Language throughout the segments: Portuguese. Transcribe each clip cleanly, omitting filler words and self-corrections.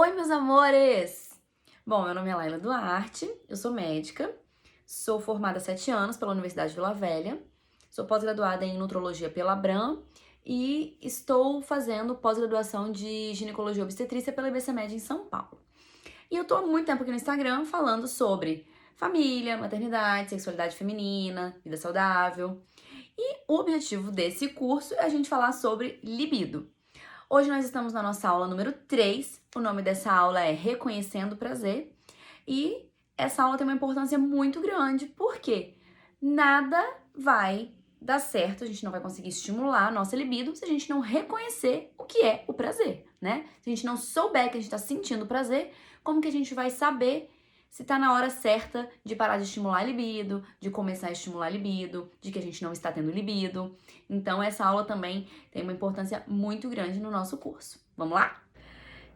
Oi, meus amores! Bom, meu nome é Laila Duarte, eu sou médica, sou formada há 7 anos pela Universidade de Vila Velha, sou pós-graduada em Nutrologia pela Abram e estou fazendo pós-graduação de Ginecologia e Obstetrícia pela IBCMed em São Paulo. E eu tô há muito tempo aqui no Instagram falando sobre família, maternidade, sexualidade feminina, vida saudável. E o objetivo desse curso é a gente falar sobre libido. Hoje nós estamos na nossa aula número 3. O nome dessa aula é Reconhecendo o Prazer. E essa aula tem uma importância muito grande, porque nada vai dar certo, a gente não vai conseguir estimular a nossa libido se a gente não reconhecer o que é o prazer, né? Se a gente não souber que a gente tá sentindo prazer, como que a gente vai saber se tá na hora certa de parar de estimular a libido, de começar a estimular a libido, de que a gente não está tendo libido? Então, essa aula também tem uma importância muito grande no nosso curso. Vamos lá?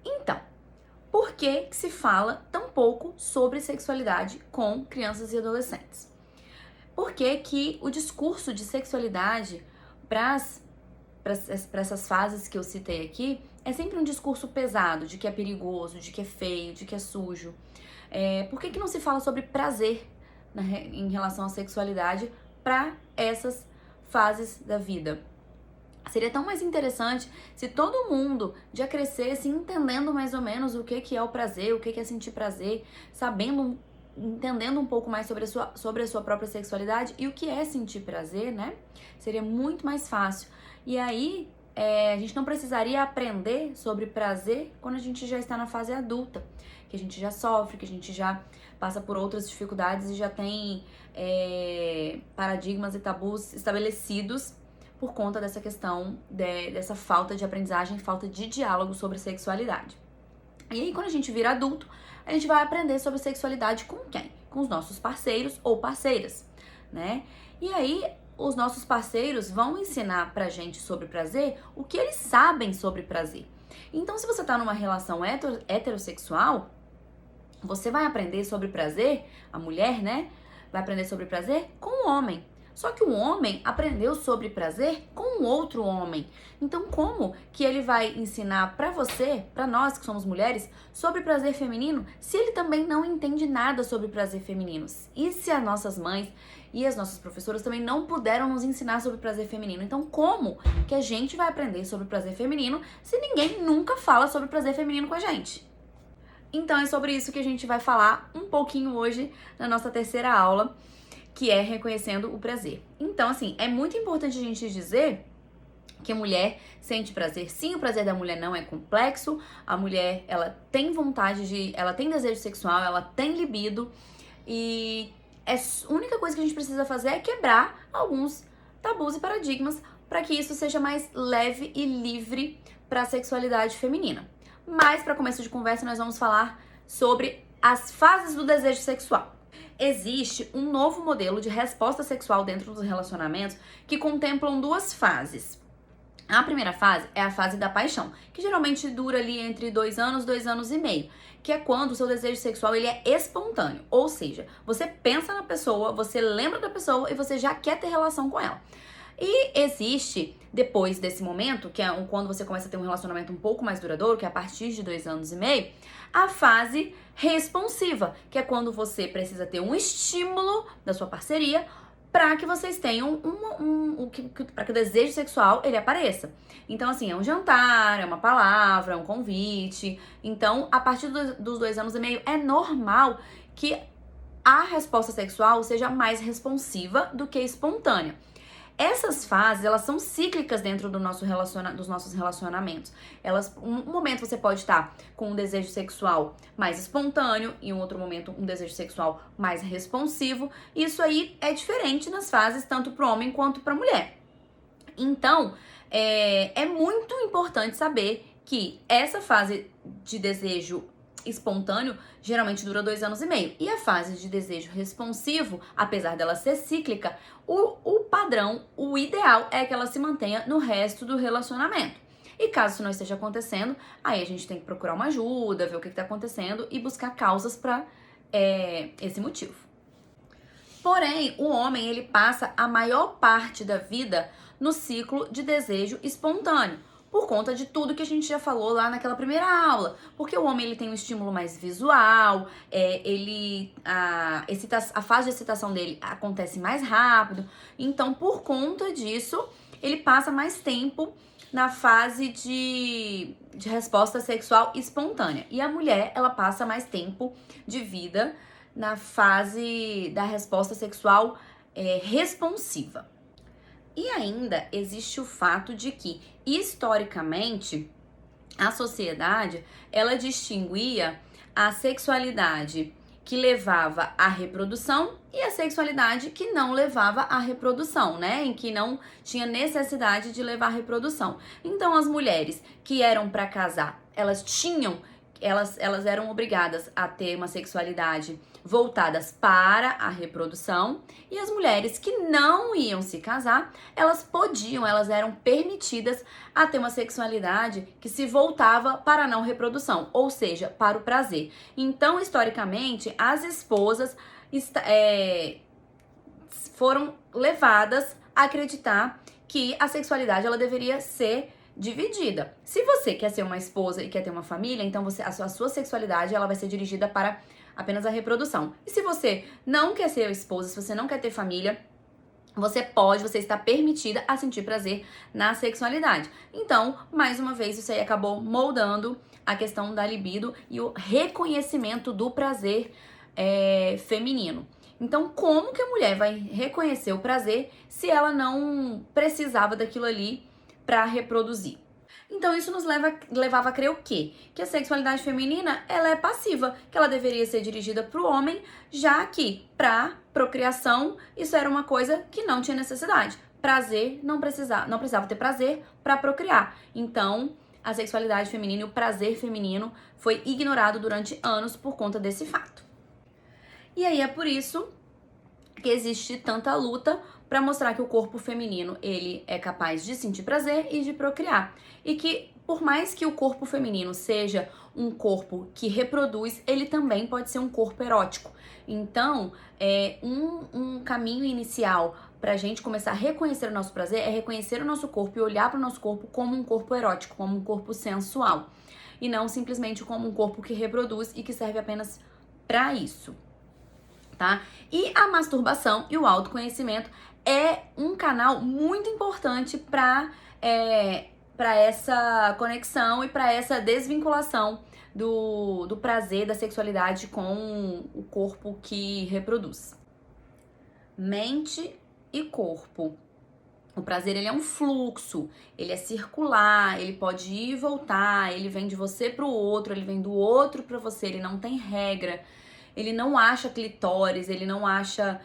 Então, por que se fala tão pouco sobre sexualidade com crianças e adolescentes? Por que o discurso de sexualidade para essas fases que eu citei aqui é sempre um discurso pesado, de que é perigoso, de que é feio, de que é sujo? Por que não se fala sobre prazer em relação à sexualidade para essas fases da vida? Seria tão mais interessante se todo mundo já crescesse entendendo mais ou menos o que é o prazer, o que é sentir prazer, entendendo um pouco mais sobre a sua própria sexualidade e o que é sentir prazer, né? Seria muito mais fácil. E aí, a gente não precisaria aprender sobre prazer quando a gente já está na fase adulta, que a gente já sofre, que a gente já passa por outras dificuldades e já tem paradigmas e tabus estabelecidos por conta dessa questão dessa falta de aprendizagem, falta de diálogo sobre sexualidade. E aí, quando a gente vira adulto, a gente vai aprender sobre sexualidade com quem? Com os nossos parceiros ou parceiras, né? E aí, os nossos parceiros vão ensinar pra gente sobre prazer o que eles sabem sobre prazer. Então, se você tá numa relação heterossexual, você vai aprender sobre prazer, a mulher, né? Vai aprender sobre prazer com o homem. Só que o homem aprendeu sobre prazer com outro homem. Então, como que ele vai ensinar pra você, pra nós que somos mulheres, sobre prazer feminino, se ele também não entende nada sobre prazer feminino? E se as nossas mães e as nossas professoras também não puderam nos ensinar sobre prazer feminino? Então, como que a gente vai aprender sobre prazer feminino se ninguém nunca fala sobre prazer feminino com a gente? Então, é sobre isso que a gente vai falar um pouquinho hoje na nossa terceira aula, que é reconhecendo o prazer. Então, assim, é muito importante a gente dizer que a mulher sente prazer. Sim, o prazer da mulher não é complexo. A mulher, ela tem ela tem desejo sexual, ela tem libido. E a única coisa que a gente precisa fazer é quebrar alguns tabus e paradigmas para que isso seja mais leve e livre para a sexualidade feminina. Mas, para começo de conversa, nós vamos falar sobre as fases do desejo sexual. Existe um novo modelo de resposta sexual dentro dos relacionamentos que contemplam duas fases. A primeira fase é a fase da paixão, que geralmente dura ali entre 2 anos, 2 anos e meio, que é quando o seu desejo sexual ele é espontâneo, ou seja, você pensa na pessoa, você lembra da pessoa e você já quer ter relação com ela. E existe, depois desse momento, que é quando você começa a ter um relacionamento um pouco mais duradouro, que é a partir de 2 anos e meio, a fase responsiva, que é quando você precisa ter um estímulo da sua parceria para que vocês tenham para que o desejo sexual ele apareça. Então, assim, é um jantar, é uma palavra, é um convite. Então, a partir dos 2 anos e meio, é normal que a resposta sexual seja mais responsiva do que espontânea. Essas fases, elas são cíclicas dentro dos nossos relacionamentos. Um momento você pode estar com um desejo sexual mais espontâneo e em outro momento um desejo sexual mais responsivo. Isso aí é diferente nas fases, tanto para o homem quanto para a mulher. Então, é muito importante saber que essa fase de desejo espontâneo geralmente dura 2 anos e meio. E a fase de desejo responsivo, apesar dela ser cíclica, o padrão, o ideal é que ela se mantenha no resto do relacionamento. E caso isso não esteja acontecendo, aí a gente tem que procurar uma ajuda, ver o que está acontecendo e buscar causas para esse motivo. Porém, o homem ele passa a maior parte da vida no ciclo de desejo espontâneo. por conta de tudo que a gente já falou lá naquela primeira aula. Porque o homem ele tem um estímulo mais visual, a fase de excitação dele acontece mais rápido. Então, por conta disso, ele passa mais tempo na fase de resposta sexual espontânea. E a mulher, ela passa mais tempo de vida na fase da resposta sexual responsiva. E ainda existe o fato de que, historicamente, a sociedade, ela distinguia a sexualidade que levava à reprodução e a sexualidade que não levava à reprodução, né? Em que não tinha necessidade de levar à reprodução. Então, as mulheres que eram para casar, elas eram obrigadas a ter uma sexualidade voltadas para a reprodução, e as mulheres que não iam se casar, elas eram permitidas a ter uma sexualidade que se voltava para a não reprodução, ou seja, para o prazer. Então, historicamente, as esposas foram levadas a acreditar que a sexualidade ela deveria ser dividida. Se você quer ser uma esposa e quer ter uma família, então a sua sexualidade ela vai ser dirigida para apenas a reprodução. E se você não quer ser esposa, se você não quer ter família, você está permitida a sentir prazer na sexualidade. Então, mais uma vez, isso aí acabou moldando a questão da libido e o reconhecimento do prazer feminino. Então, como que a mulher vai reconhecer o prazer se ela não precisava daquilo ali para reproduzir? Então, isso nos levava a crer o quê? Que a sexualidade feminina, ela é passiva, que ela deveria ser dirigida para o homem, já que para procriação, isso era uma coisa que não tinha necessidade. Prazer, não precisava ter prazer para procriar. Então, a sexualidade feminina e o prazer feminino foi ignorado durante anos por conta desse fato. E aí é por isso que existe tanta luta para mostrar que o corpo feminino ele é capaz de sentir prazer e de procriar. E que por mais que o corpo feminino seja um corpo que reproduz, ele também pode ser um corpo erótico. Então, um caminho inicial para a gente começar a reconhecer o nosso prazer é reconhecer o nosso corpo e olhar para o nosso corpo como um corpo erótico, como um corpo sensual. E não simplesmente como um corpo que reproduz e que serve apenas para isso. Tá? E a masturbação e o autoconhecimento é um canal muito importante para essa conexão e para essa desvinculação do prazer, da sexualidade com o corpo que reproduz. Mente e corpo. O prazer, ele é um fluxo, ele é circular, ele pode ir e voltar, ele vem de você para o outro, ele vem do outro para você, ele não tem regra. Ele não acha clitóris, ele não acha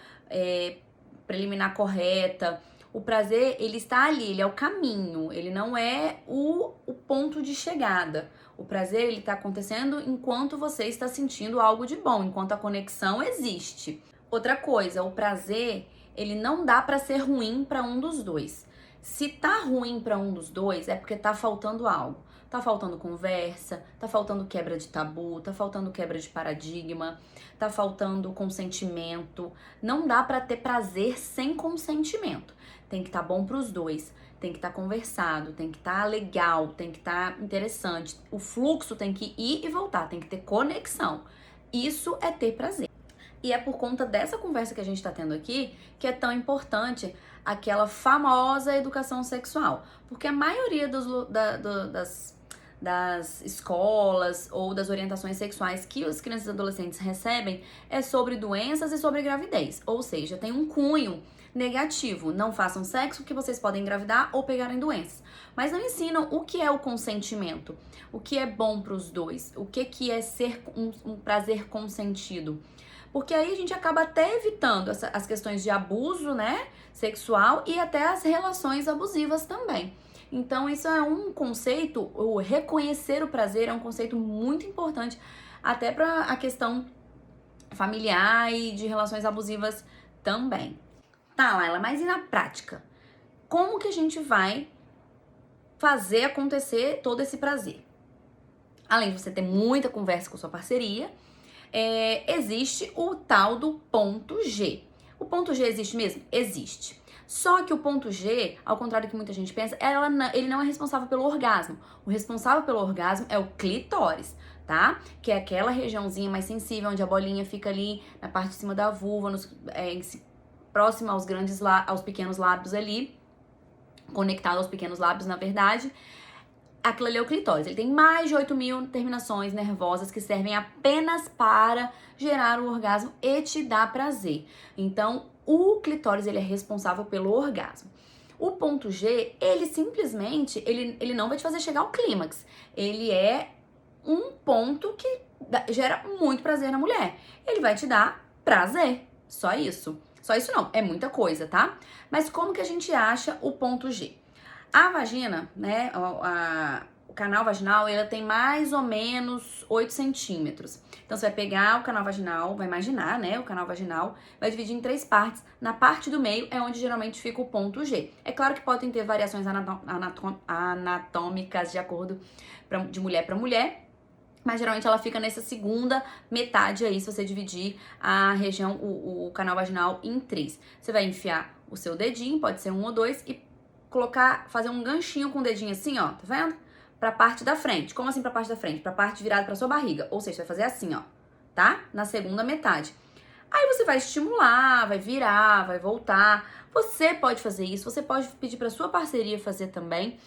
preliminar correta. O prazer, ele está ali, ele é o caminho, ele não é o ponto de chegada. O prazer, ele está acontecendo enquanto você está sentindo algo de bom, enquanto a conexão existe. Outra coisa, o prazer, ele não dá para ser ruim para um dos dois. Se tá ruim para um dos dois, é porque tá faltando algo. Tá faltando conversa, tá faltando quebra de tabu, tá faltando quebra de paradigma, tá faltando consentimento. Não dá pra ter prazer sem consentimento. Tem que estar bom pros dois, tem que estar conversado, tem que estar legal, tem que estar interessante. O fluxo tem que ir e voltar, tem que ter conexão. Isso é ter prazer. E é por conta dessa conversa que a gente tá tendo aqui que é tão importante aquela famosa educação sexual. Porque a maioria das escolas ou das orientações sexuais que as crianças e adolescentes recebem é sobre doenças e sobre gravidez. Ou seja, tem um cunho negativo. Não façam sexo que vocês podem engravidar ou pegarem doenças. Mas não ensinam o que é o consentimento, o que é bom para os dois, o que é ser um prazer consentido. Porque aí a gente acaba até evitando as questões de abuso, né, sexual e até as relações abusivas também. Então isso é um conceito, o reconhecer o prazer é um conceito muito importante até para a questão familiar e de relações abusivas também. Tá, Laila, mas e na prática? Como que a gente vai fazer acontecer todo esse prazer? Além de você ter muita conversa com sua parceria, existe o tal do ponto G. O ponto G existe mesmo? Existe. Só que o ponto G, ao contrário do que muita gente pensa, ele não é responsável pelo orgasmo. O responsável pelo orgasmo é o clitóris, tá? Que é aquela regiãozinha mais sensível, onde a bolinha fica ali na parte de cima da vulva, próxima aos pequenos lábios ali, conectado aos pequenos lábios, na verdade. Aquilo ali é o clitóris. Ele tem mais de 8.000 terminações nervosas que servem apenas para gerar o orgasmo e te dar prazer. Então, o clitóris, ele é responsável pelo orgasmo. O ponto G, ele simplesmente, ele não vai te fazer chegar ao clímax. Ele é um ponto que gera muito prazer na mulher. Ele vai te dar prazer. Só isso. Só isso não, é muita coisa, tá? Mas como que a gente acha o ponto G? A vagina, né, o canal vaginal, ele tem mais ou menos 8 centímetros. Então, você vai pegar o canal vaginal, vai imaginar, né, o canal vaginal, vai dividir em 3 partes. Na parte do meio é onde geralmente fica o ponto G. É claro que podem ter variações anatômicas de acordo de mulher para mulher, mas geralmente ela fica nessa segunda metade aí, se você dividir a região, o canal vaginal em 3. Você vai enfiar o seu dedinho, pode ser 1 ou 2, e fazer um ganchinho com o dedinho assim, ó, tá vendo? Pra parte da frente. Como assim pra parte da frente? Pra parte virada pra sua barriga. Ou seja, você vai fazer assim, ó, tá? Na segunda metade. Aí você vai estimular, vai virar, vai voltar. Você pode fazer isso, você pode pedir pra sua parceria fazer também,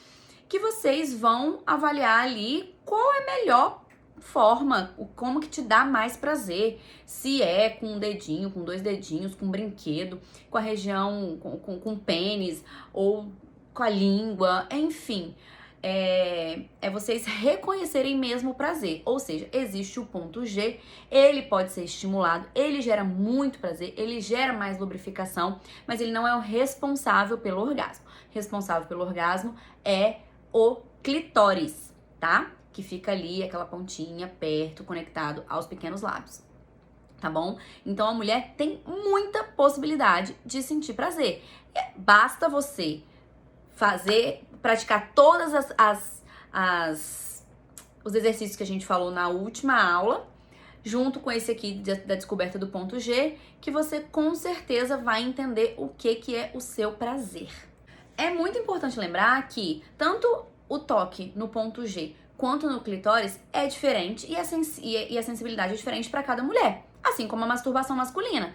que vocês vão avaliar ali qual é a melhor forma, como que te dá mais prazer. Se é com um dedinho, com 2 dedinhos, com um brinquedo, com a região, com pênis, ou com a língua, enfim. É vocês reconhecerem mesmo o prazer. Ou seja, existe o ponto G, ele pode ser estimulado, ele gera muito prazer, ele gera mais lubrificação, mas ele não é o responsável pelo orgasmo. Responsável pelo orgasmo é o clitóris, tá? Que fica ali, aquela pontinha perto, conectado aos pequenos lábios, tá bom? Então a mulher tem muita possibilidade de sentir prazer. Basta você praticar todas os exercícios que a gente falou na última aula, junto com esse aqui da descoberta do ponto G, que você com certeza vai entender o que é o seu prazer. É muito importante lembrar que tanto o toque no ponto G quanto no clitóris é diferente e a sensibilidade é diferente para cada mulher, assim como a masturbação masculina.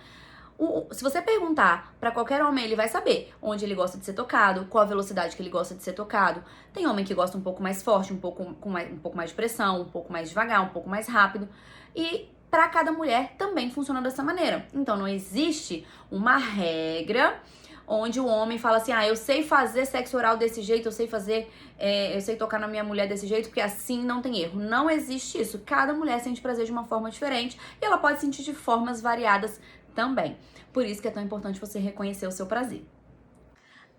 Se você perguntar pra qualquer homem, ele vai saber onde ele gosta de ser tocado, qual a velocidade que ele gosta de ser tocado. Tem homem que gosta um pouco mais forte, um pouco mais de pressão, um pouco mais devagar, um pouco mais rápido. E pra cada mulher também funciona dessa maneira. Então não existe uma regra onde o homem fala assim, eu sei fazer sexo oral desse jeito, eu sei tocar na minha mulher desse jeito, porque assim não tem erro. Não existe isso. Cada mulher sente prazer de uma forma diferente e ela pode sentir de formas variadas também. Por isso que é tão importante você reconhecer o seu prazer.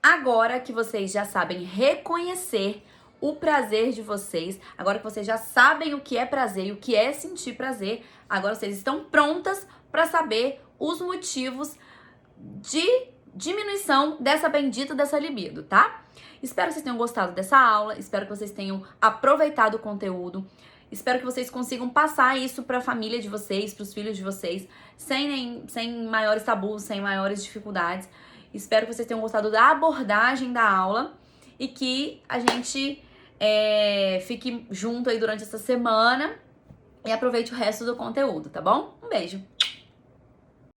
Agora que vocês já sabem reconhecer o prazer de vocês, agora que vocês já sabem o que é prazer e o que é sentir prazer, agora vocês estão prontas para saber os motivos de diminuição dessa libido, tá? Espero que vocês tenham gostado dessa aula, espero que vocês tenham aproveitado o conteúdo. Espero que vocês consigam passar isso para a família de vocês, para os filhos de vocês, sem maiores tabus, sem maiores dificuldades. Espero que vocês tenham gostado da abordagem da aula e que a gente fique junto aí durante essa semana e aproveite o resto do conteúdo, tá bom? Um beijo!